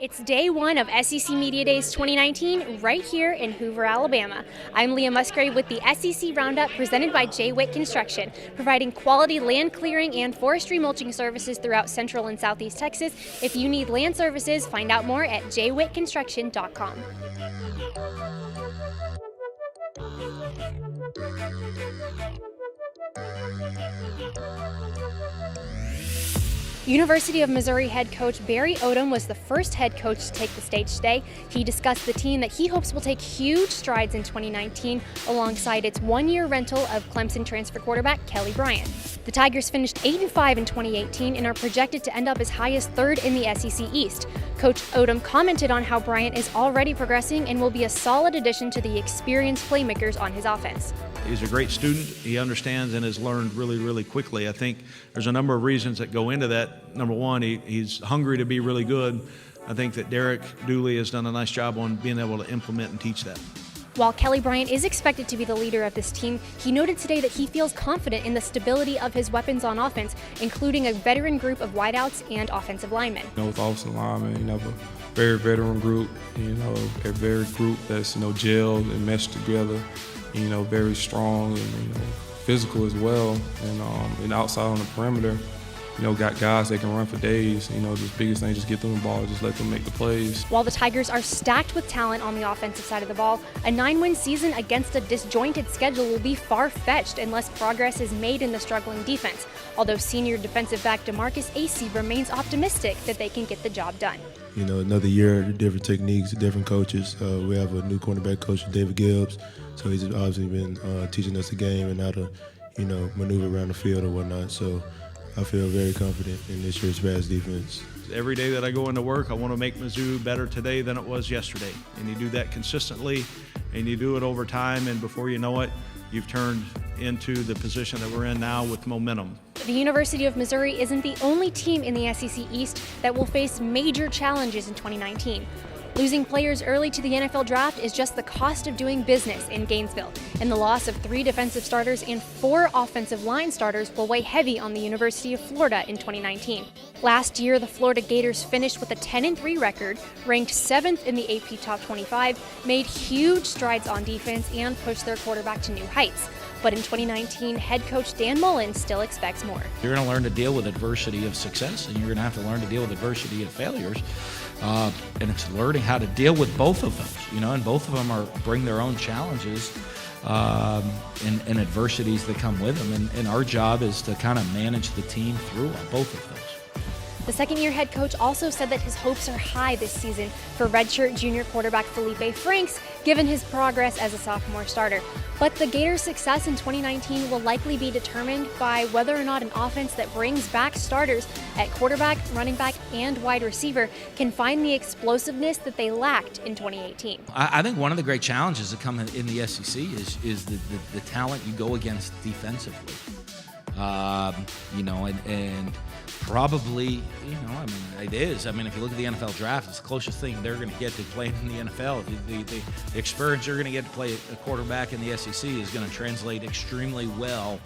It's day one of SEC Media Days 2019 right here in Hoover, Alabama. I'm Leah Musgrave with the SEC Roundup presented by J. Witt Construction, providing quality land clearing and forestry mulching services throughout Central and Southeast Texas. If you need land services, find out more at jwittconstruction.com. University of Missouri head coach Barry Odom was the first head coach to take the stage today. He discussed the team that he hopes will take huge strides in 2019 alongside its one-year rental of Clemson transfer quarterback Kelly Bryant. The Tigers finished 8-5 in 2018 and are projected to end up as high as third in the SEC East. Coach Odom commented on how Bryant is already progressing and will be a solid addition to the experienced playmakers on his offense. He's a great student. He understands and has learned really quickly. I think there's a number of reasons that go into that. Number one, he's hungry to be really good. I think that Derek Dooley has done a nice job on being able to implement and teach that. While Kelly Bryant is expected to be the leader of this team, he noted today that he feels confident in the stability of his weapons on offense, including a veteran group of wideouts and offensive linemen. With offensive linemen, a very veteran group, a very group that's, gelled and meshed together, very strong and, physical as well. And outside on the perimeter, got guys that can run for days. The biggest thing, just get them the ball, just let them make the plays. While the Tigers are stacked with talent on the offensive side of the ball, a 9-win season against a disjointed schedule will be far-fetched unless progress is made in the struggling defense. Although senior defensive back DeMarcus Acey remains optimistic that they can get the job done. Another year, different techniques, different coaches. We have a new cornerback coach, David Gibbs, so he's obviously been teaching us the game and how to, maneuver around the field or whatnot. So I feel very confident in this year's pass defense. Every day that I go into work, I want to make Mizzou better today than it was yesterday. And you do that consistently, and you do it over time, and before you know it, you've turned into the position that we're in now with momentum. The University of Missouri isn't the only team in the SEC East that will face major challenges in 2019. Losing players early to the NFL draft is just the cost of doing business in Gainesville, and the loss of 3 defensive starters and 4 offensive line starters will weigh heavy on the University of Florida in 2019. Last year, the Florida Gators finished with a 10-3 record, ranked 7th in the AP Top 25, made huge strides on defense, and pushed their quarterback to new heights. But in 2019, head coach Dan Mullen still expects more. You're going to learn to deal with adversity of success, and you're going to have to learn to deal with adversity of failures. And it's learning how to deal with both of those, and both of them bring their own challenges and adversities that come with them. And our job is to kind of manage the team through both of those. The second-year head coach also said that his hopes are high this season for redshirt junior quarterback Felipe Franks, given his progress as a sophomore starter. But the Gators' success in 2019 will likely be determined by whether or not an offense that brings back starters at quarterback, running back, and wide receiver can find the explosiveness that they lacked in 2018. I think one of the great challenges that come in the SEC is the talent you go against defensively. And probably, it is. If you look at the NFL draft, it's the closest thing they're going to get to playing in the NFL. The experience you're going to get to play a quarterback in the SEC is going to translate extremely well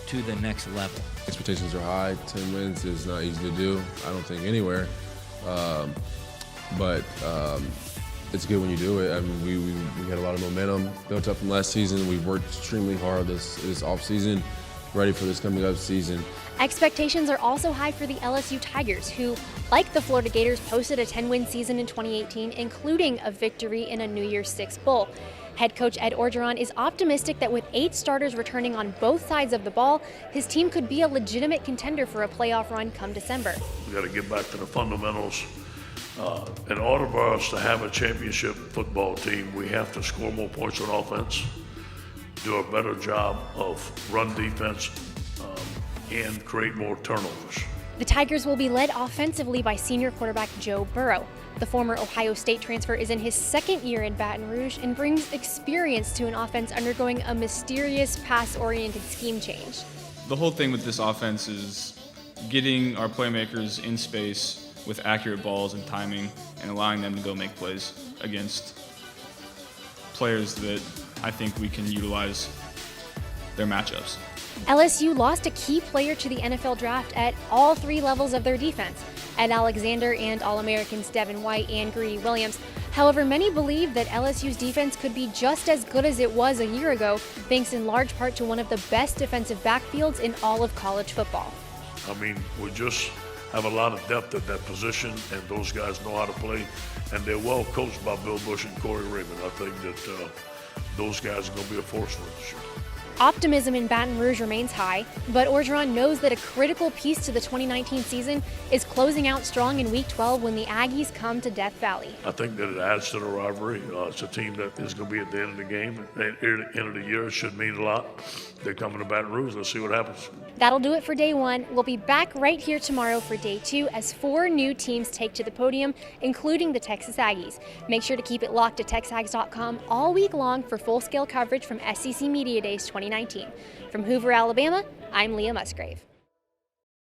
to the next level. Expectations are high. 10 wins is not easy to do, I don't think, anywhere. But it's good when you do it. We had a lot of momentum built up from last season. We've worked extremely hard this offseason, ready for this coming up season. Expectations are also high for the LSU Tigers, who, like the Florida Gators, posted a 10-win season in 2018, including a victory in a New Year's Six bowl. Head coach Ed Orgeron is optimistic that with 8 starters returning on both sides of the ball, his team could be a legitimate contender for a playoff run come December. We got to get back to the fundamentals. In order for us to have a championship football team, we have to score more points on offense, do a better job of run defense, and create more turnovers. The Tigers will be led offensively by senior quarterback Joe Burrow. The former Ohio State transfer is in his 2nd year in Baton Rouge and brings experience to an offense undergoing a mysterious pass-oriented scheme change. The whole thing with this offense is getting our playmakers in space with accurate balls and timing and allowing them to go make plays against players that I think we can utilize their matchups. LSU lost a key player to the NFL draft at all 3 levels of their defense. Ed Alexander and All-Americans Devin White and Greedy Williams. However, many believe that LSU's defense could be just as good as it was a year ago, thanks in large part to one of the best defensive backfields in all of college football. I mean, we just have a lot of depth at that position, and those guys know how to play, and they're well coached by Bill Bush and Corey Raymond. I think that those guys are going to be a force for us this year. Optimism in Baton Rouge remains high, but Orgeron knows that a critical piece to the 2019 season is closing out strong in Week 12 when the Aggies come to Death Valley. I think that it adds to the rivalry. It's a team that is going to be at the end of the game. At the end of the year, it should mean a lot. They're coming to Baton Rouge. Let's see what happens. That'll do it for day one. We'll be back right here tomorrow for day two as 4 new teams take to the podium, including the Texas Aggies. Make sure to keep it locked to TexAgs.com all week long for full-scale coverage from SEC Media Days 2019. From Hoover, Alabama, I'm Leah Musgrave.